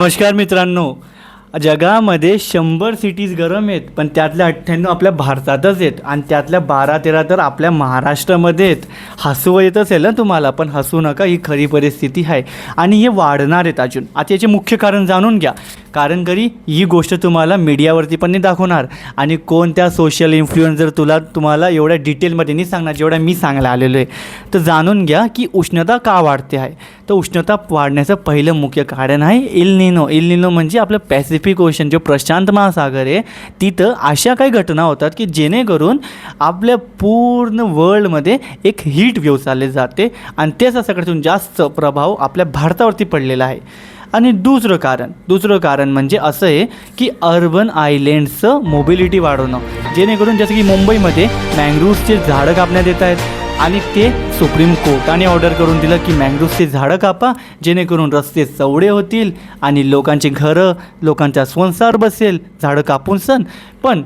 नमस्कार मित्रांनो. जगामध्ये 100 सिटीज गरम आहेत, पण त्यातल्या 98 आपल्या भारतातच आहेत आणि त्यातल्या 12-13 तर आपल्या महाराष्ट्रामध्ये आहेत. हसू येत असेल ना तुम्हाला, पण हसू नका, ही खरी परिस्थिती आहे आणि हे वाढणार आहेत अजून. आता याचे मुख्य कारण जाणून घ्या, कारण कधी ही गोष्ट तुम्हाला मीडियावरती पण नाही दाखवणार आणि कोणत्या सोशल इन्फ्लुएन्सर तुम्हाला एवढ्या डिटेलमध्ये नाही सांगणार जेवढ्या मी सांगायला आलेलो आहे. तर जाणून घ्या की उष्णता का वाढते आहे. तर उष्णता वाढण्याचं पहिलं मुख्य कारण आहे एल निनो. एल निनो म्हणजे आपलं पॅसिफिक ओशन, जो प्रशांत महासागर आहे, तिथं अशा काही घटना होतात की जेणेकरून आपल्या पूर्ण वर्ल्डमध्ये एक हीट वेव्ह चालली जाते आणि त्याचा सगळ्यातून जास्त प्रभाव आपल्या भारतावरती पडलेला आहे. आणि दुसरं कारण म्हणजे असं आहे की अर्बन आयलँड्सचं मोबिलिटी वाढवणं, जेणेकरून जसं की मुंबईमध्ये मँग्रोव्हचे झाडं कापण्यात येत आहेत आणि ते सुप्रीम कोर्टाने ऑर्डर करून दिलं की मँग्रोव्हचे झाडं कापा, जेणेकरून रस्ते चौडे होतील आणि लोकांची घरं, लोकांचा संसार बसेल झाडं कापून सण. पण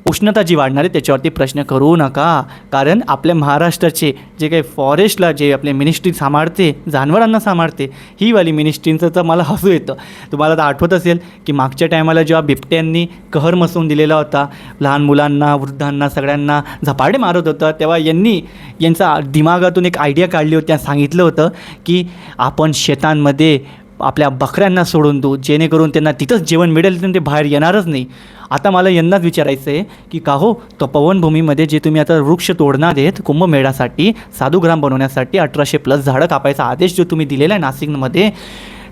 उष्णता जी वाढणार आहे त्याच्यावरती प्रश्न करू नका, कारण आपल्या महाराष्ट्राचे जे काही फॉरेस्टला जे आपले मिनिस्ट्री सांभाळते, जनावरांना सांभाळते, ही वाली मिनिस्ट्रींचं तर मला हसू येतं. तुम्हाला तर आठवत असेल की मागच्या टायमाला जेव्हा बिबट्यांनी कहर मसवून दिलेला होता, लहान मुलांना, वृद्धांना, सगळ्यांना झपाटे मारत होतं, तेव्हा यांचा दिमागातून एक आयडिया काढली होती आणि सांगितलं होतं की आपण शेतांमध्ये आपल्या बकऱ्यांना सोडून देऊ, जेणेकरून त्यांना तिथंच जेवण मिळेल, तर ते बाहेर येणारच नाही. आता मला यांनाच विचारायचं आहे की का हो, तपोवनभूमीमध्ये जे तुम्ही आता वृक्ष तोडणार आहेत कुंभमेळ्यासाठी, साधुग्राम बनवण्यासाठी 1800+ झाडं कापायचा आदेश जो तुम्ही दिलेला आहे नाशिकमध्ये,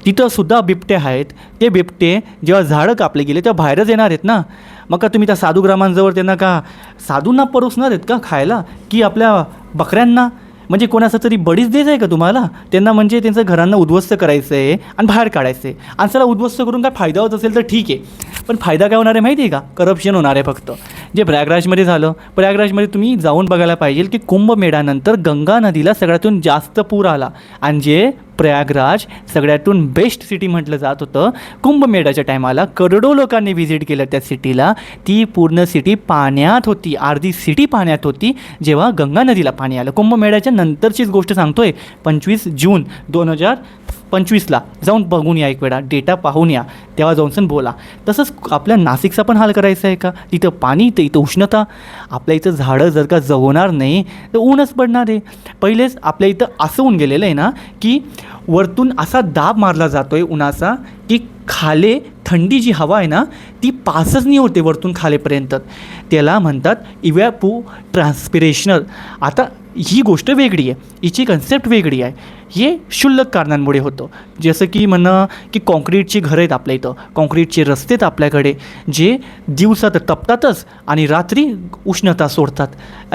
तिथंसुद्धा बिबटे आहेत. ते बिबटे जेव्हा झाडं कापले गेले तेव्हा बाहेरच येणार आहेत ना. मग का तुम्ही त्या साधुग्रामांजवळ त्यांना का साधूंना परोसणार आहेत का खायला, की आपल्या बकऱ्यांना म्हणजे कोणाचं तरी बळीच द्यायचं आहे का तुम्हाला त्यांना? म्हणजे त्यांचं घरांना उद्ध्वस्त करायचं आहे आणि बाहेर काढायचं आहे. आणि चला उद्ध्वस्त करून काय फायदा होत असेल तर ठीक आहे, पण फायदा काय होणार आहे माहिती आहे का? करप्शन होणार आहे फक्त. जे प्रयागराजमध्ये झालं, प्रयागराजमध्ये तुम्ही जाऊन बघायला पाहिजे की कुंभमेळ्यानंतर गंगा नदीला सगळ्यातून जास्त पूर आला आणि जे प्रयागराज सगळ्यातून बेस्ट सिटी म्हटलं जात होतं, कुंभमेळ्याच्या टायमाला करोडो लोकांनी व्हिजिट केलं त्या सिटीला, ती पूर्ण सिटी पाण्यात होती, अर्धी सिटी पाण्यात होती जेव्हा गंगा नदीला पाणी आलं. कुंभमेळ्याच्या नंतरचीच गोष्ट सांगतोय, 25 जून 2025ला जाऊन बघून या, एक वेळा डेटा पाहून या, तेव्हा जाऊन बोला. तसंच आपल्या नाशिकचा पण हाल करायचा आहे का? तिथं पाणी, इथं उष्णता. आपल्या इथं झाडं जर का जगवणार नाही तर ऊनच पडणार आहे. पहिलेच आपल्या इथं असं होऊन गेलेलं आहे ना की वरतून असा दाब मारला जातो आहे उन्हाचा की खाले थंडी जी हवा आहे ना ती पासच नाही होते वरतून खालेपर्यंत. त्याला म्हणतात इव्हॅपो ट्रान्स्पिरेशनल. आता ही गोष्ट वेगळी आहे, हिची कन्सेप्ट वेगळी आहे. हे क्षुल्लक कारणांमुळे होतं. जसं की म्हणणं की कॉन्क्रीटची घरं आहेत आपल्या इथं, कॉन्क्रीटचे रस्ते आहेत आपल्याकडे, जे दिवसात तपतातच आणि रात्री उष्णता सोडतात,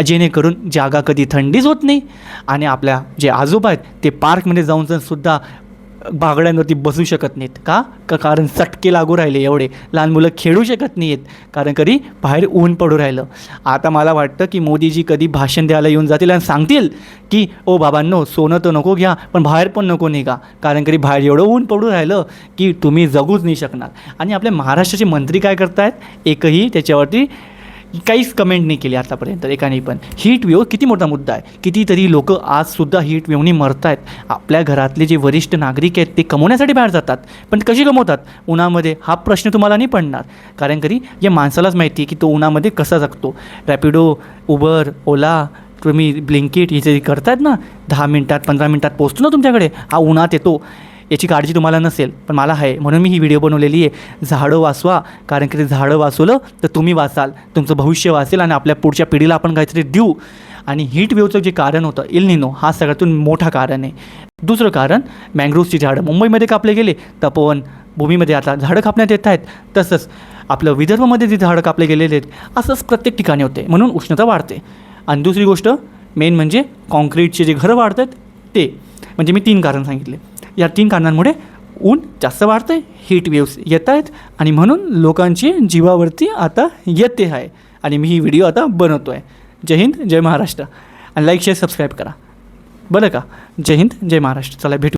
जेणेकरून जागा कधी थंडीच होत नाही. आणि आपल्या जे आजोबा आहेत ते पार्कमध्ये जाऊन सुद्धा बागड्यांवरती बसू शकत नाहीत का? कारण चटके लागू राहिले, एवढे लहान मुलं खेळू शकत नाही आहेत, कारण कधी बाहेर ऊन पडू राहिलं. आता मला वाटतं की मोदीजी कधी भाषण द्यायला येऊन जातील आणि सांगतील की ओ बाबांनो, सोनं तर नको घ्या पण बाहेर पण नको निघा, कारण कधी बाहेर एवढं ऊन पडू राहिलं की तुम्ही जगूच नाही शकणार. आणि आपल्या महाराष्ट्राचे मंत्री काय करत आहेत, एकही त्याच्यावरती काहीच कमेंट नाही केली आतापर्यंत एकाने पण. हीट वेव्ह किती मोठा मुद्दा आहे, कितीतरी लोक आजसुद्धा हीट वेव्हनी मरत आहेत. आपल्या घरातले जे वरिष्ठ नागरिक आहेत ते कमवण्यासाठी बाहेर जातात, पण कशी कमवतात? उन्हामध्ये. हा प्रश्न तुम्हाला नाही पडणार, कारण कधी या माणसालाच माहिती आहे की तो उन्हामध्ये कसा जगतो. रॅपिडो, उबर, ओला, तुम्ही ब्लिंकिट हे जे करतायत ना, 10 मिनटात 15 मिनटात पोचतो ना तुमच्याकडे, हा उन्हात येतो. याची काळजी तुम्हाला नसेल, पण मला आहे, म्हणून मी ही व्हिडिओ बनवलेली आहे. झाडं वाचवा, कारण की ते झाडं वाचवलं तर तुम्ही वाचाल, तुमचं भविष्य वाचेल आणि आपल्या पुढच्या पिढीला आपण काहीतरी देऊ. आणि हीट वेव्हचं जे कारण होतं एल निनो, हा सगळ्यातून मोठा कारण आहे. दुसरं कारण मँग्रोव्हची झाडं मुंबईमध्ये कापले गेले, तपोवन भूमीमध्ये आता झाडं कापण्यात येत आहेत. तसंच आपलं विदर्भामध्ये जे झाडं कापले गेलेले आहेत, असंच प्रत्येक ठिकाणी होते, म्हणून उष्णता वाढते. आणि दुसरी गोष्ट मेन म्हणजे कॉन्क्रीटचे जे घरं वाढतात ते, म्हणजे मी 3 कारण सांगितले. या 3 कारणांमुळे ऊन जास्त वाढतं आहे, हीट वेव्स येत आहेत आणि म्हणून लोकांची जीवावरती आता येते आहे. आणि मी ही व्हिडिओ आता बनवतो आहे. जय हिंद, जय महाराष्ट्र. आणि लाईक, शेअर, सबस्क्राईब करा बरं का. जय हिंद, जय महाराष्ट्र. चला भेटू.